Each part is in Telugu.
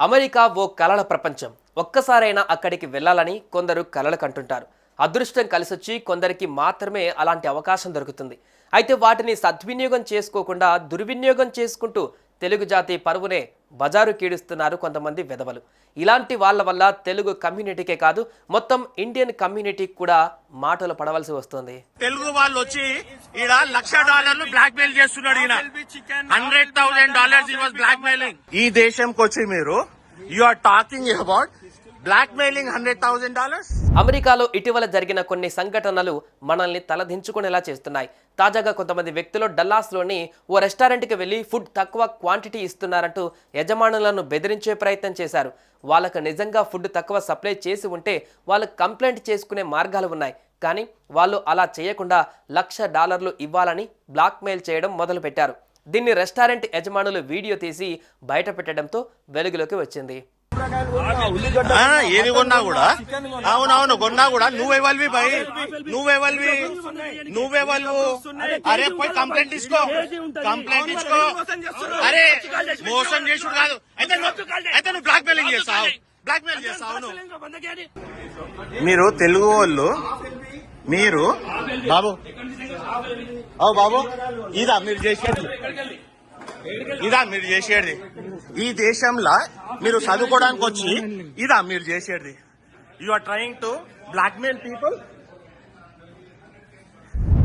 అమెరికా ఓ కలల ప్రపంచం. ఒక్కసారైనా అక్కడికి వెళ్ళాలని కొందరు కలలు కంటుంటారు. అదృష్టం కలిసొచ్చి కొందరికి మాత్రమే అలాంటి అవకాశం దొరుకుతుంది. అయితే వాటిని సద్వినియోగం చేసుకోకుండా దుర్వినియోగం చేసుకుంటూ తెలుగు జాతి పరువునే బజారు కీడుస్తున్నారు కొంతమంది వెధవలు. ఇలాంటి వాళ్ళ వల్ల తెలుగు కమ్యూనిటీకే కాదు మొత్తం ఇండియన్ కమ్యూనిటీకి కూడా మాటలు పడవలసి వస్తుంది. తెలుగు వాళ్ళు వచ్చి ఈడ $1,00,000 బ్లాక్ మెయిల్ చేస్తున్నాడు. ఈయన $100,000 బ్లాక్ మెయిలింగ్. ఈ దేశంకి వచ్చి మీరు you are talking about blackmailing $100,000. అమెరికాలో ఇటీవల జరిగిన కొన్ని సంఘటనలు మనల్ని తలదించుకునేలా చేస్తున్నాయి. తాజాగా కొంతమంది వ్యక్తులు డల్లాస్లోని ఓ రెస్టారెంట్కి వెళ్లి ఫుడ్ తక్కువ క్వాంటిటీ ఇస్తున్నారంటూ యజమానులను బెదిరించే ప్రయత్నం చేశారు. వాళ్ళకు నిజంగా ఫుడ్ తక్కువ సప్లై చేసి ఉంటే వాళ్ళు కంప్లైంట్ చేసుకునే మార్గాలు ఉన్నాయి. కానీ వాళ్ళు అలా చేయకుండా $1,00,000 ఇవ్వాలని బ్లాక్మెయిల్ చేయడం మొదలుపెట్టారు. దీన్ని రెస్టారెంట్ యజమానులు వీడియో తీసి బయట పెట్టడంతో వెలుగులోకి వచ్చింది. ఏది కొన్నా కూడా అవునవును కొన్నా కూడా నువ్వెవల్వి భయ్ నువ్వెవల్వు అరే పోయి కంప్లైంట్ ఇచ్చుకో అరే మోసం చేసుడు కాదు అయితే నువ్వు బ్లాక్ మెయిలింగ్ చేస్తావు మీరు తెలుగు వాళ్ళు మీరు బాబు బాబు ఇదా మీరు చేసేది ఈ దేశంలో మీరు చదువుకోవడానికి వచ్చి ఇదా మీరు చేసేది you are trying to blackmail people.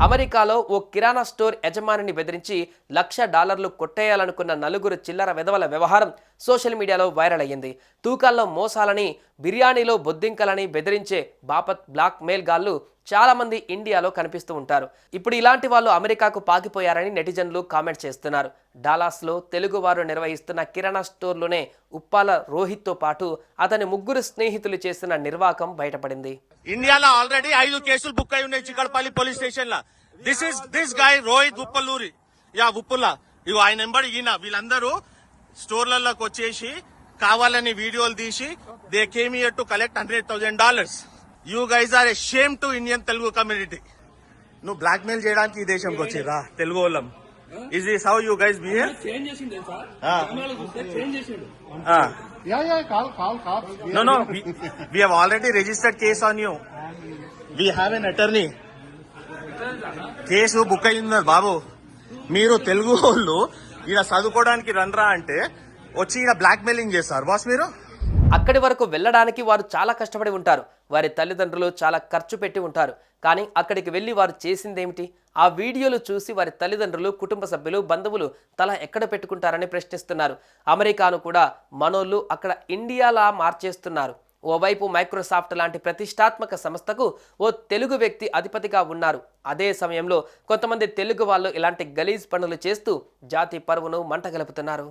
అమెరికాలో ఓ కిరాణా స్టోర్ యజమానిని బెదిరించి $1,00,000 కొట్టేయాలనుకున్న నలుగురు చిల్లర వెధవల వ్యవహారం సోషల్ మీడియాలో వైరల్ అయ్యింది. తూకాల్లో మోసాలని, బిర్యానీలో బొద్దింకలని బెదిరించే బాపత్ బ్లాక్ మెయిల్ గాళ్లు చాలా మంది ఇండియాలో కనిపిస్తూ ఉంటారు. ఇప్పుడు ఇలాంటి వాళ్ళు అమెరికాకు పాకిపోయారని నెటిజన్లు కామెంట్ చేస్తున్నారు. డాలాస్లో తెలుగు వారు నిర్వహిస్తున్న కిరాణా స్టోర్లోనే ఉప్పాల రోహిత్తో పాటు అతని ముగ్గురు స్నేహితులు చేసిన నిర్వాకం బయటపడింది. ఇండియాలో ఆల్రెడీ 5 కేసులు బుక్ అయి ఉన్నాయి చిక్కడపల్లి పోలీస్ స్టేషన్ లో. దిస్ గాయ్ రోహిత్ ఉప్పల్లూరి ఉప్పుల్లా ఇగో ఆయన నెంబర్ ఈయన. వీళ్ళందరూ స్టోర్లలోకి వచ్చేసి కావాలని వీడియోలు తీసి they came here to collect $100,000. You guys are a shame to Indian Telugu community. నువ్వు బ్లాక్ మెయిల్ చేయడానికి ఈ దేశంకి వచ్చిరా తెలుగు వాళ్ళం. Is this how you guys behave? No, we have already registered case on you. We have an attorney. Case book అయింది బాబు. మీరు తెలుగు వాళ్ళు ఈయన చదువుకోవడానికి రండ్రా అంటే వచ్చి ఈయన బ్లాక్ మెయిలింగ్ చేస్తారు బాస్. మీరు అక్కడి వరకు వెళ్ళడానికి వారు చాలా కష్టపడి ఉంటారు. వారి తల్లిదండ్రులు చాలా ఖర్చు పెట్టి ఉంటారు. కానీ అక్కడికి వెళ్ళి వారు చేసిందేమిటి? ఆ వీడియోలు చూసి వారి తల్లిదండ్రులు, కుటుంబ సభ్యులు, బంధువులు తల ఎక్కడ పెట్టుకుంటారని ప్రశ్నిస్తున్నారు. అమెరికాను కూడా మనోళ్ళు అక్కడ ఇండియాలా మార్చేస్తున్నారు. ఓవైపు మైక్రోసాఫ్ట్ లాంటి ప్రతిష్టాత్మక సంస్థకు ఓ తెలుగు వ్యక్తి అధిపతిగా ఉన్నారు. అదే సమయంలో కొంతమంది తెలుగు వాళ్ళు ఇలాంటి గలీజ్ పనులు చేస్తూ జాతి పరువును మంటగలుపుతున్నారు.